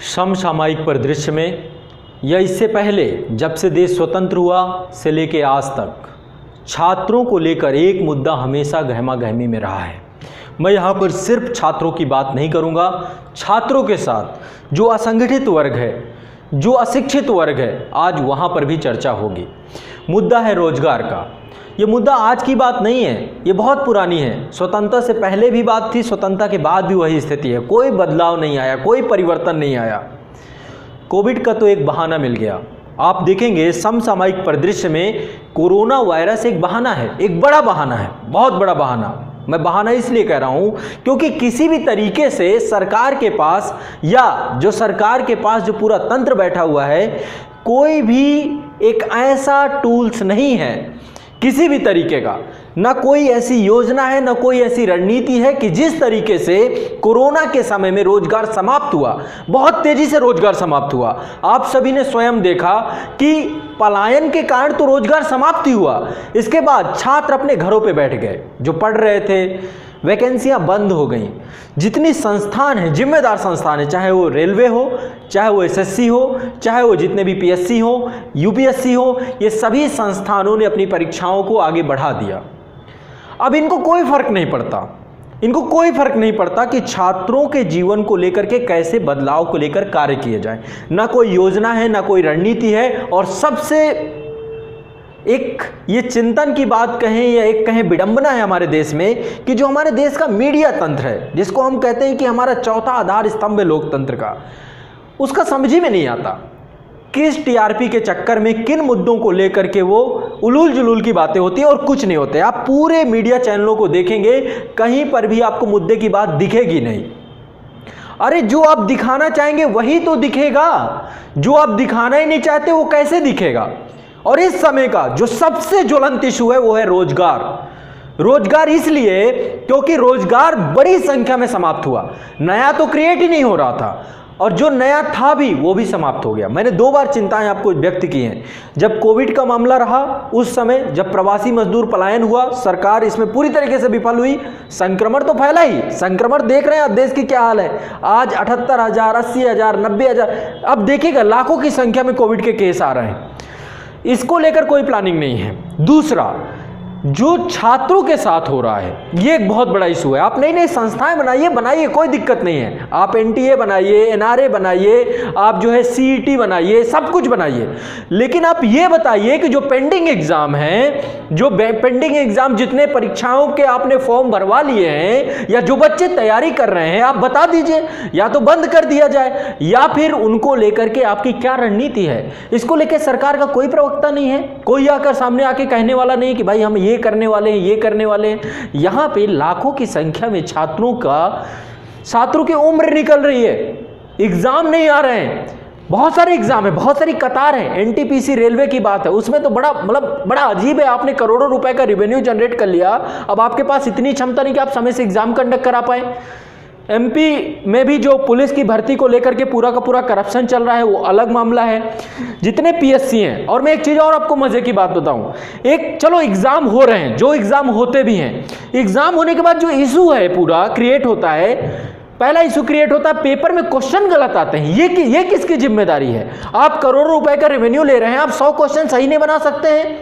समसामयिक परिदृश्य में या इससे पहले जब से देश स्वतंत्र हुआ से लेकर आज तक छात्रों को लेकर एक मुद्दा हमेशा गहमा गहमी में रहा है। मैं यहाँ पर सिर्फ छात्रों की बात नहीं करूँगा, छात्रों के साथ जो असंगठित वर्ग है, जो अशिक्षित वर्ग है, आज वहाँ पर भी चर्चा होगी। मुद्दा है रोजगार का। ये मुद्दा आज की बात नहीं है, ये बहुत पुरानी है। स्वतंत्रता से पहले भी बात थी, स्वतंत्रता के बाद भी वही स्थिति है। कोई बदलाव नहीं आया, कोई परिवर्तन नहीं आया। कोविड का तो एक बहाना मिल गया। आप देखेंगे समसामयिक परिदृश्य में कोरोना वायरस एक बहाना है, एक बड़ा बहाना है, बहुत बड़ा बहाना। मैं बहाना इसलिए कह रहा हूं क्योंकि किसी भी तरीके से सरकार के पास या जो सरकार के पास जो पूरा तंत्र बैठा हुआ है, कोई भी एक ऐसा टूल्स नहीं है किसी भी तरीके का, ना कोई ऐसी योजना है, ना कोई ऐसी रणनीति है कि जिस तरीके से कोरोना के समय में रोजगार समाप्त हुआ, बहुत तेजी से रोजगार समाप्त हुआ। आप सभी ने स्वयं देखा कि पलायन के कारण तो रोजगार समाप्त ही हुआ, इसके बाद छात्र अपने घरों पे बैठ गए, जो पढ़ रहे थे, वैकेंसियां बंद हो गई। जितनी संस्थान हैं, जिम्मेदार संस्थान है, चाहे वो रेलवे हो, चाहे वो एसएससी हो, चाहे वो जितने भी पीएससी हो, यूपीएससी हो, ये सभी संस्थानों ने अपनी परीक्षाओं को आगे बढ़ा दिया। अब इनको कोई फर्क नहीं पड़ता, इनको कोई फर्क नहीं पड़ता कि छात्रों के जीवन को लेकर के कैसे बदलाव को लेकर कार्य किए जाए। ना कोई योजना है, ना कोई रणनीति है। और सबसे एक ये चिंतन की बात कहें या एक कहें विडंबना है हमारे देश में कि जो हमारे देश का मीडिया तंत्र है, जिसको हम कहते हैं कि हमारा चौथा आधार स्तंभ है लोकतंत्र का, उसका समझ ही में नहीं आता किस टीआरपी के चक्कर में किन मुद्दों को लेकर के वो उलूल जुलूल की बातें होती है और कुछ नहीं होते। आप पूरे मीडिया चैनलों को देखेंगे, कहीं पर भी आपको मुद्दे की बात दिखेगी नहीं। अरे जो आप दिखाना चाहेंगे वही तो दिखेगा, जो आप दिखाना ही नहीं चाहते वो कैसे दिखेगा। और इस समय का जो सबसे ज्वलंत इशू है वो है रोजगार। रोजगार इसलिए क्योंकि रोजगार बड़ी संख्या में समाप्त हुआ, नया तो क्रिएट ही नहीं हो रहा था, और जो नया था भी वो भी समाप्त हो गया। मैंने 2 बार चिंताएं आपको व्यक्त की हैं। जब कोविड का मामला रहा उस समय, जब प्रवासी मजदूर पलायन हुआ, सरकार इसमें पूरी तरीके से विफल हुई। संक्रमण तो फैला ही, संक्रमण देख रहे हैं आप देश की क्या हाल है। आज 78,000, 80,000, 90,000, अब देखिएगा लाखों की संख्या में कोविड के केस आ रहे हैं। इसको लेकर कोई प्लानिंग नहीं है। दूसरा, जो छात्रों के साथ हो रहा है, ये एक बहुत बड़ा इशू है। आप नई नई संस्थाएं बनाइए, कोई दिक्कत नहीं है। आप एनटीए बनाइए, एनआरए बनाइए, आप जो है सीईटी बनाइए, सब कुछ बनाइए, लेकिन आप ये बताइए कि जो पेंडिंग एग्जाम हैं, जो पेंडिंग एग्जाम जितने परीक्षाओं के आपने फॉर्म भरवा लिए हैं या जो बच्चे तैयारी कर रहे हैं, आप बता दीजिए, या तो बंद कर दिया जाए या फिर उनको लेकर के आपकी क्या रणनीति है। इसको लेकर सरकार का कोई प्रवक्ता नहीं है, कोई आकर सामने आके कहने वाला नहीं कि भाई हम ये करने वाले हैं, ये करने वाले हैं। यहां पे लाखों की संख्या में छात्रों की उम्र निकल रही है, एग्जाम नहीं आ रहे हैं, बहुत सारे एग्जाम है, बहुत सारी कतार है। एनटीपीसी रेलवे की बात है, उसमें तो बड़ा अजीब है। आपने करोड़ों रुपए का रेवेन्यू जनरेट कर लिया, अब आपके पास इतनी क्षमता नहीं कि आप समय से एग्जाम कंडक्ट करा पाए। एमपी में भी जो पुलिस की भर्ती को लेकर के पूरा का पूरा करप्शन चल रहा है, वो अलग मामला है। जितने पीएससी हैं, और मैं एक चीज और आपको मजे की बात बताऊं, एक चलो एग्जाम हो रहे हैं, जो एग्जाम होते भी हैं, एग्जाम होने के बाद जो इशू है पूरा क्रिएट होता है, पहला इशू क्रिएट होता है, पेपर में क्वेश्चन गलत आते हैं। ये किसकी जिम्मेदारी है? आप करोड़ों रुपए का रेवेन्यू ले रहे हैं, आप 100 क्वेश्चन सही नहीं बना सकते हैं?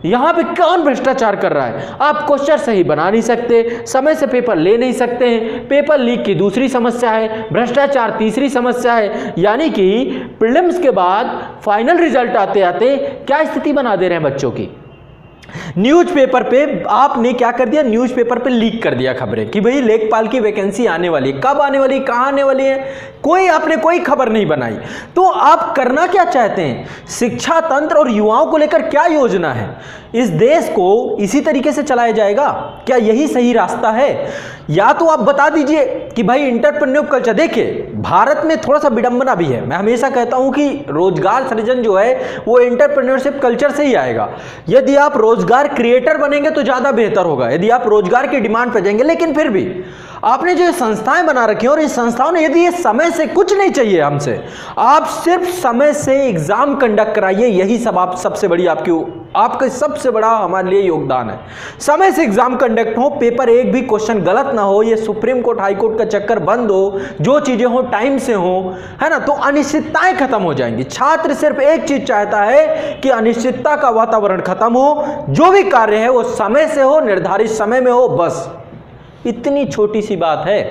यहां पे कौन भ्रष्टाचार कर रहा है? आप क्वेश्चन सही बना नहीं सकते, समय से पेपर ले नहीं सकते हैं, पेपर लीक की दूसरी समस्या है, भ्रष्टाचार तीसरी समस्या है। यानी कि प्रीलिम्स के बाद फाइनल रिजल्ट आते आते क्या स्थिति बना दे रहे हैं बच्चों की। न्यूज़पेपर पे आपने क्या कर दिया, न्यूज़पेपर पे लीक कर दिया खबरें कि भाई लेखपाल की वैकेंसी आने वाली है, कब आने वाली है, कहां आने वाली है, आपने कोई खबर नहीं बनाई। तो आप करना क्या चाहते हैं? शिक्षा तंत्र और युवाओं को लेकर क्या योजना है? इस देश को इसी तरीके से चलाया जाएगा? क्या यही सही रास्ता है? या तो आप बता दीजिए कि भाई एंटरप्रेन्योर कल्चर, देखिए भारत में थोड़ा सा विडंबना भी है। मैं हमेशा कहता हूं कि रोजगार सृजन जो है वो एंटरप्रेन्योरशिप कल्चर से ही आएगा। यदि आप रोजगार क्रिएटर बनेंगे तो ज्यादा बेहतर होगा, यदि आप रोजगार की डिमांड पे जाएंगे। लेकिन फिर भी आपने जो संस्थाएं बना रखी हैं और इस संस्थाओं ने, यदि ये समय से कुछ नहीं चाहिए हमसे, आप सिर्फ समय से एग्जाम कंडक्ट कराइए, यही सब आप सबसे बड़ी आपका सबसे बड़ा हमारे लिए योगदान है। समय से एग्जाम कंडक्ट हो, पेपर एक भी क्वेश्चन गलत ना हो, ये सुप्रीम कोर्ट हाई कोर्ट का चक्कर बंद हो, जो चीजें हो टाइम से हो, है ना, तो अनिश्चितताएं खत्म हो जाएंगी। छात्र सिर्फ एक चीज चाहता है कि अनिश्चितता का वातावरण खत्म हो, जो भी कार्य है वो समय से हो, निर्धारित समय में हो, बस इतनी छोटी सी बात है।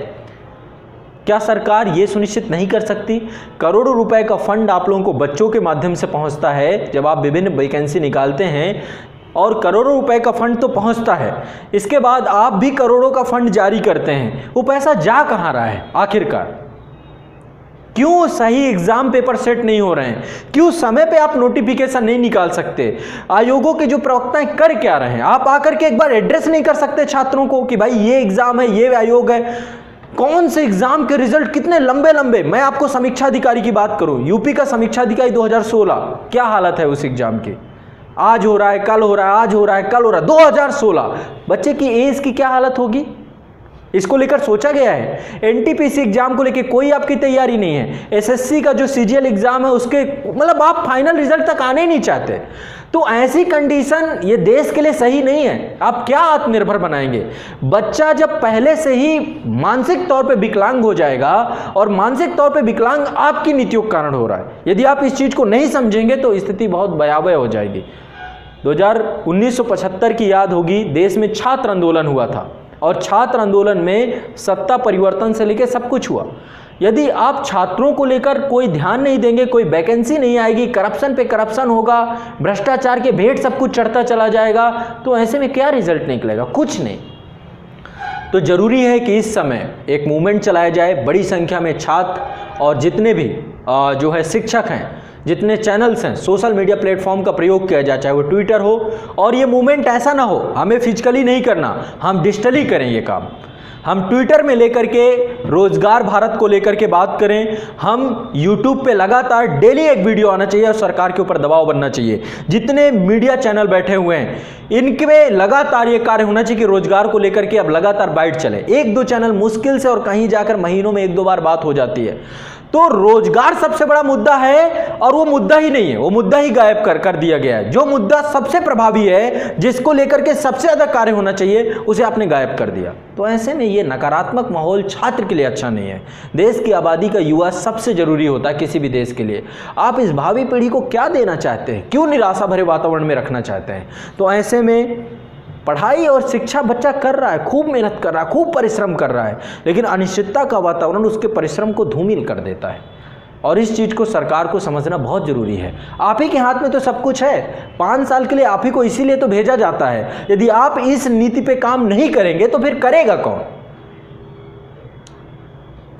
क्या सरकार ये सुनिश्चित नहीं कर सकती? करोड़ों रुपए का फंड आप लोगों को बच्चों के माध्यम से पहुंचता है, जब आप विभिन्न वैकेंसी निकालते हैं, और करोड़ों रुपए का फंड तो पहुंचता है, इसके बाद आप भी करोड़ों का फंड जारी करते हैं, वो पैसा जा कहां रहा है आखिरकार? क्यों सही एग्जाम पेपर सेट नहीं हो रहे हैं? क्यों समय पे आप नोटिफिकेशन नहीं निकाल सकते? आयोगों के जो प्रवक्ता हैं कर क्या रहे हैं? आप आकर के एक बार एड्रेस नहीं कर सकते छात्रों को कि भाई ये एग्जाम है, ये आयोग है, कौन से एग्जाम के रिजल्ट कितने लंबे लंबे। मैं आपको समीक्षा अधिकारी की बात करूं, यूपी का समीक्षा अधिकारी 2016, क्या हालत है उस एग्जाम की? आज हो रहा है, कल हो रहा है, आज हो रहा है, कल हो रहा है। 2016 बच्चे की एज की क्या हालत होगी, इसको लेकर सोचा गया है? एनटीपीसी एग्जाम को लेकर कोई आपकी तैयारी नहीं है। एसएससी का जो सीजीएल एग्जाम है उसके मतलब आप फाइनल रिजल्ट तक आने ही नहीं चाहते। तो ऐसी कंडीशन ये देश के लिए सही नहीं है। आप क्या आत्मनिर्भर बनाएंगे? बच्चा जब पहले से ही मानसिक तौर पे विकलांग हो जाएगा, और मानसिक तौर पे विकलांग आपकी नीतियों के कारण हो रहा है। यदि आप इस चीज को नहीं समझेंगे तो स्थिति बहुत भयावह हो जाएगी। 1975 की याद होगी, देश में छात्र आंदोलन हुआ था, और छात्र आंदोलन में सत्ता परिवर्तन से लेकर सब कुछ हुआ। यदि आप छात्रों को लेकर कोई ध्यान नहीं देंगे, कोई वैकेंसी नहीं आएगी, करप्शन पे करप्शन होगा, भ्रष्टाचार के भेंट सब कुछ चढ़ता चला जाएगा, तो ऐसे में क्या रिजल्ट निकलेगा? कुछ नहीं। तो जरूरी है कि इस समय एक मूवमेंट चलाया जाए, बड़ी संख्या में छात्र और जितने भी जो है शिक्षक हैं, जितने चैनल्स हैं, सोशल मीडिया प्लेटफॉर्म का प्रयोग किया जाए, चाहे वो ट्विटर हो। और ये मूवमेंट ऐसा ना हो, हमें फिजिकली नहीं करना, हम डिजिटली करें ये काम। हम ट्विटर में लेकर के रोजगार भारत को लेकर के बात करें, हम यूट्यूब पे लगातार डेली एक वीडियो आना चाहिए और सरकार के ऊपर दबाव बनना चाहिए। जितने मीडिया चैनल बैठे हुए हैं इनके लगातार ये कार्य होना चाहिए कि रोजगार को लेकर के अब लगातार बाइट चले। एक दो चैनल मुश्किल से और कहीं जाकर महीनों में एक दो बार बात हो जाती है। तो रोजगार सबसे बड़ा मुद्दा है, और वो मुद्दा ही नहीं है, वो मुद्दा ही गायब कर दिया गया है। जो मुद्दा सबसे प्रभावी है, जिसको लेकर के सबसे ज्यादा कार्य होना चाहिए, उसे आपने गायब कर दिया। तो ऐसे में ये नकारात्मक माहौल छात्र के लिए अच्छा नहीं है। देश की आबादी का युवा सबसे जरूरी होता है किसी भी देश के लिए। आप इस भावी पीढ़ी को क्या देना चाहते हैं? क्यों निराशा भरे वातावरण में रखना चाहते हैं? तो ऐसे में पढ़ाई और शिक्षा बच्चा कर रहा है, खूब मेहनत कर रहा है, खूब परिश्रम कर रहा है, लेकिन अनिश्चितता का वातावरण उसके परिश्रम को धूमिल कर देता है। और इस चीज़ को सरकार को समझना बहुत ज़रूरी है। आप ही के हाथ में तो सब कुछ है। 5 साल के लिए आप ही को इसीलिए तो भेजा जाता है। यदि आप इस नीति पे काम नहीं करेंगे तो फिर करेगा कौन?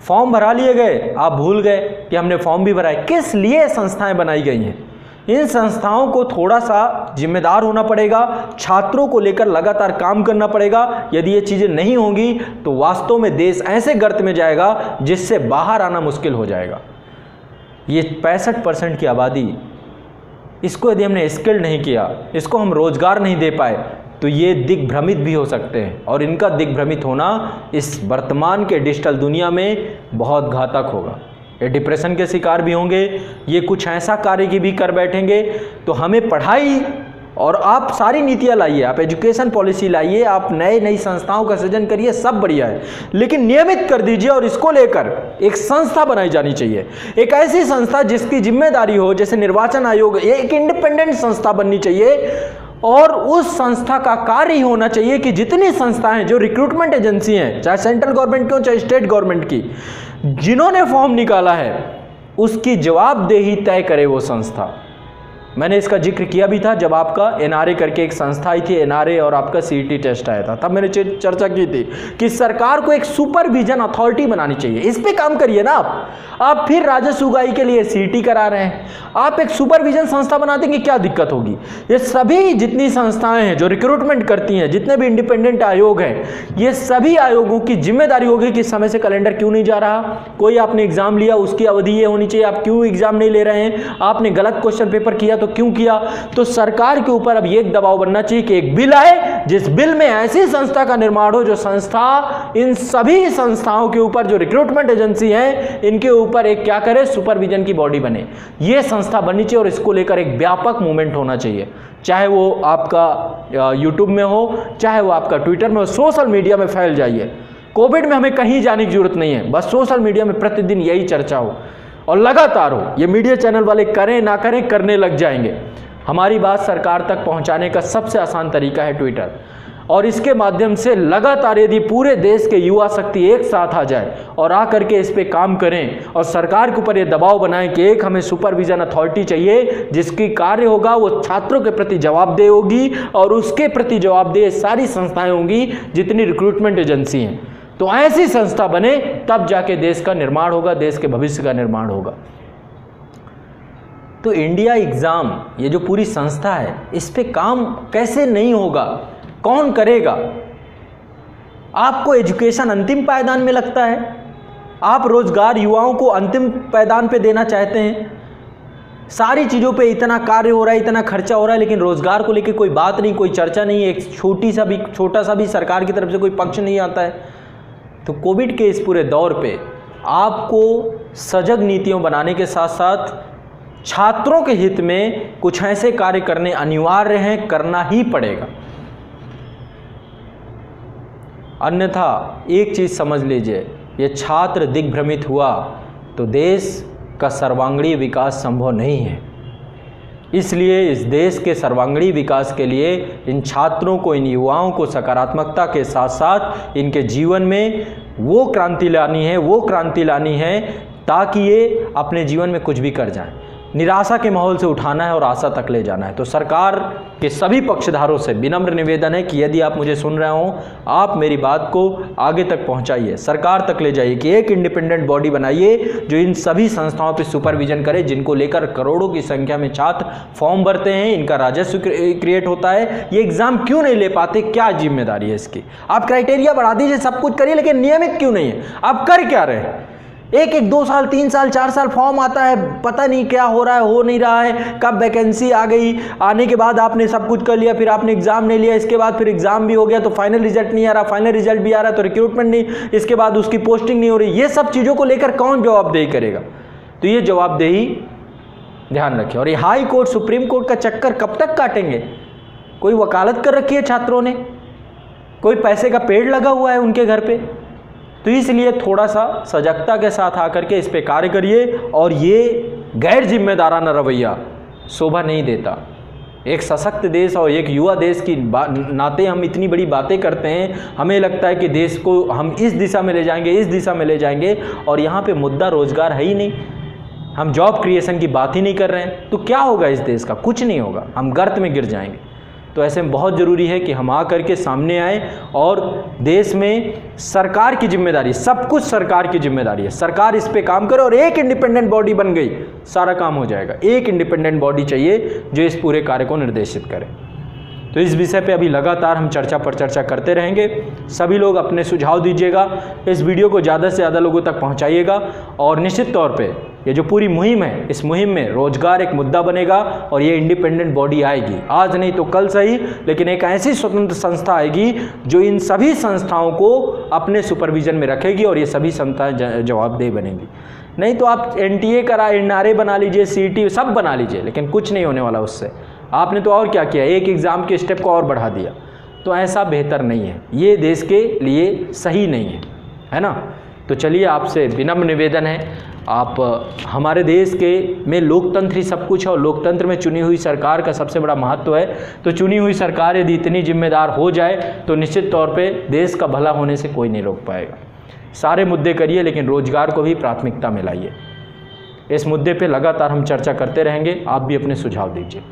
फॉर्म भरा लिए गए, आप भूल गए कि हमने फॉर्म भी भरा है। किस लिए संस्थाएं बनाई गई हैं? इन संस्थाओं को थोड़ा सा जिम्मेदार होना पड़ेगा, छात्रों को लेकर लगातार काम करना पड़ेगा। यदि ये चीज़ें नहीं होंगी तो वास्तव में देश ऐसे गर्त में जाएगा जिससे बाहर आना मुश्किल हो जाएगा। ये 65% की आबादी, इसको यदि हमने स्किल नहीं किया, इसको हम रोजगार नहीं दे पाए, तो ये दिग्भ्रमित भी हो सकते हैं। और इनका दिग्भ्रमित होना इस वर्तमान के डिजिटल दुनिया में बहुत घातक होगा। ये डिप्रेशन के शिकार भी होंगे, ये कुछ ऐसा कार्य की भी कर बैठेंगे। तो हमें पढ़ाई, और आप सारी नीतियां लाइए, आप एजुकेशन पॉलिसी लाइए, आप नई संस्थाओं का सृजन करिए, सब बढ़िया है, लेकिन नियमित कर दीजिए। और इसको लेकर एक संस्था बनाई जानी चाहिए, एक ऐसी संस्था जिसकी जिम्मेदारी हो, जैसे निर्वाचन आयोग, एक इंडिपेंडेंट संस्था बननी चाहिए। और उस संस्था का कार्य होना चाहिए कि जितनी संस्थाएं, जो रिक्रूटमेंट एजेंसी हैं, चाहे सेंट्रल गवर्नमेंट की हो चाहे स्टेट गवर्नमेंट की, जिन्होंने फॉर्म निकाला है उसकी जवाबदेही तय करे वो संस्था। मैंने इसका जिक्र किया भी था जब आपका एनआरए करके एक संस्था आई थी, एनआरए और आपका सीईटी टेस्ट आया था, तब मैंने चर्चा की थी कि सरकार को एक सुपरविजन अथॉरिटी बनानी चाहिए। इस पे काम करिए ना आप फिर राजस्व उगाही के लिए सीईटी करा रहे हैं, आप एक सुपरविजन संस्था बना देंगे, क्या दिक्कत होगी? ये सभी जितनी संस्थाएं हैं जो रिक्रूटमेंट करती हैं, जितने भी इंडिपेंडेंट आयोग हैं, ये सभी आयोगों की जिम्मेदारी होगी कि समय से कैलेंडर क्यों नहीं जा रहा। कोई आपने एग्जाम लिया, उसकी अवधि ये होनी चाहिए, आप क्यों एग्जाम नहीं ले रहे हैं, आपने गलत क्वेश्चन पेपर किया तो क्यों किया। तो सरकार के ऊपर अब ये दबाव बनना चाहिए कि एक बिल आए जिस बिल में ऐसी संस्था का निर्माण हो जो संस्था इन सभी संस्थाओं के ऊपर, जो रिक्रूटमेंट एजेंसी हैं, इनके ऊपर एक क्या करे, सुपरविजन की बॉडी बने। ये संस्था बननी चाहिए और इसको लेकर एक व्यापक मूवमेंट होना चाहिए, चाहे वो आपका यूट्यूब में हो, चाहे वो आपका ट्विटर में हो, सोशल मीडिया में फैल जाइए। कोविड में हमें कहीं जाने की जरूरत नहीं है, बस सोशल मीडिया में प्रतिदिन यही चर्चा हो और लगातार हो। ये मीडिया चैनल वाले करें ना करें, करने लग जाएंगे। हमारी बात सरकार तक पहुंचाने का सबसे आसान तरीका है ट्विटर, और इसके माध्यम से लगातार यदि पूरे देश के युवा शक्ति एक साथ आ जाए और आ करके इस पे काम करें और सरकार के ऊपर ये दबाव बनाएं कि एक हमें सुपरविजन अथॉरिटी चाहिए जिसकी कार्य होगा वो छात्रों के प्रति जवाबदेह होगी और उसके प्रति जवाबदेह सारी संस्थाएं होंगी जितनी रिक्रूटमेंट एजेंसी हैं, तो ऐसी संस्था बने, तब जाके देश का निर्माण होगा, देश के भविष्य का निर्माण होगा। तो इंडिया एग्जाम, ये जो पूरी संस्था है, इस पे काम कैसे नहीं होगा, कौन करेगा? आपको एजुकेशन अंतिम पायदान में लगता है? आप रोजगार युवाओं को अंतिम पायदान पे देना चाहते हैं? सारी चीज़ों पे इतना कार्य हो रहा है, इतना खर्चा हो रहा है, लेकिन रोजगार को लेकर कोई बात नहीं, कोई चर्चा नहीं, एक छोटा सा भी सरकार की तरफ से कोई पक्ष नहीं आता है। तो कोविड के इस पूरे दौर पे आपको सजग नीतियों बनाने के साथ साथ छात्रों के हित में कुछ ऐसे कार्य करने अनिवार्य हैं, करना ही पड़ेगा। अन्यथा एक चीज़ समझ लीजिए, ये छात्र दिग्भ्रमित हुआ तो देश का सर्वांगीण विकास संभव नहीं है। इसलिए इस देश के सर्वांगीण विकास के लिए इन छात्रों को, इन युवाओं को सकारात्मकता के साथ साथ इनके जीवन में वो क्रांति लानी है ताकि ये अपने जीवन में कुछ भी कर जाएं। निराशा के माहौल से उठाना है और आशा तक ले जाना है। तो सरकार के सभी पक्षधारों से विनम्र निवेदन है कि यदि आप मुझे सुन रहे हो, आप मेरी बात को आगे तक पहुंचाइए, सरकार तक ले जाइए कि एक इंडिपेंडेंट बॉडी बनाइए जो इन सभी संस्थाओं पर सुपरविजन करे, जिनको लेकर करोड़ों की संख्या में छात्र फॉर्म भरते हैं, इनका राजस्व क्रिएट होता है। ये एग्जाम क्यों नहीं ले पाते, क्या जिम्मेदारी है इसकी? आप क्राइटेरिया बढ़ा दीजिए, सब कुछ करिए, लेकिन नियमित क्यों नहीं है? आप कर क्या रहे हैं? एक 2 साल 3 साल 4 साल फॉर्म आता है, पता नहीं क्या हो रहा है, हो नहीं रहा है, कब वैकेंसी आ गई, आने के बाद आपने सब कुछ कर लिया, फिर आपने एग्जाम नहीं लिया, इसके बाद फिर एग्जाम भी हो गया तो फाइनल रिजल्ट नहीं आ रहा, फाइनल रिजल्ट भी आ रहा है तो रिक्रूटमेंट नहीं, इसके बाद उसकी पोस्टिंग नहीं हो रही। ये सब चीज़ों को लेकर कौन जवाबदेही करेगा? तो ये जवाबदेही ध्यान रखें। और ये हाई कोर्ट, सुप्रीम कोर्ट का चक्कर कब तक काटेंगे? कोई वकालत कर रखी है छात्रों ने, कोई पैसे का पेड़ लगा हुआ है उनके घर पे। तो इसलिए थोड़ा सा सजगता के साथ आकर के इस पे कार्य करिए, और ये गैर जिम्मेदाराना रवैया शोभा नहीं देता। एक सशक्त देश और एक युवा देश की नाते हम इतनी बड़ी बातें करते हैं, हमें लगता है कि देश को हम इस दिशा में ले जाएंगे, इस दिशा में ले जाएंगे, और यहाँ पे मुद्दा रोजगार है ही नहीं, हम जॉब क्रिएशन की बात ही नहीं कर रहे हैं। तो क्या होगा इस देश का? कुछ नहीं होगा, हम गर्त में गिर जाएंगे। तो ऐसे में बहुत ज़रूरी है कि हम आ करके सामने आए, और देश में सरकार की जिम्मेदारी, सब कुछ सरकार की जिम्मेदारी है, सरकार इस पे काम करे, और एक इंडिपेंडेंट बॉडी बन गई, सारा काम हो जाएगा। एक इंडिपेंडेंट बॉडी चाहिए जो इस पूरे कार्य को निर्देशित करे। तो इस विषय पे अभी लगातार हम चर्चा पर चर्चा करते रहेंगे। सभी लोग अपने सुझाव दीजिएगा, इस वीडियो को ज़्यादा से ज़्यादा लोगों तक पहुंचाइएगा, और निश्चित तौर पे ये जो पूरी मुहिम है, इस मुहिम में रोजगार एक मुद्दा बनेगा और ये इंडिपेंडेंट बॉडी आएगी, आज नहीं तो कल सही, लेकिन एक ऐसी स्वतंत्र संस्था आएगी जो इन सभी संस्थाओं को अपने सुपरविजन में रखेगी, और ये सभी संस्थाएं जवाबदेह बनेंगी। नहीं तो आप NTA करा, NRA बना लीजिए, CET सब बना लीजिए, लेकिन कुछ नहीं होने वाला उससे। आपने तो और क्या किया, एक एग्ज़ाम के स्टेप को और बढ़ा दिया। तो ऐसा बेहतर नहीं है, ये देश के लिए सही नहीं है ना। तो चलिए, आपसे विनम्र निवेदन है, आप हमारे देश के में लोकतंत्र ही सब कुछ है, और लोकतंत्र में चुनी हुई सरकार का सबसे बड़ा महत्व है। तो चुनी हुई सरकार यदि इतनी जिम्मेदार हो जाए तो निश्चित तौर पे देश का भला होने से कोई नहीं रोक पाएगा। सारे मुद्दे करिए, लेकिन रोजगार को भी प्राथमिकता में लाइए। इस मुद्दे पे लगातार हम चर्चा करते रहेंगे, आप भी अपने सुझाव दीजिए।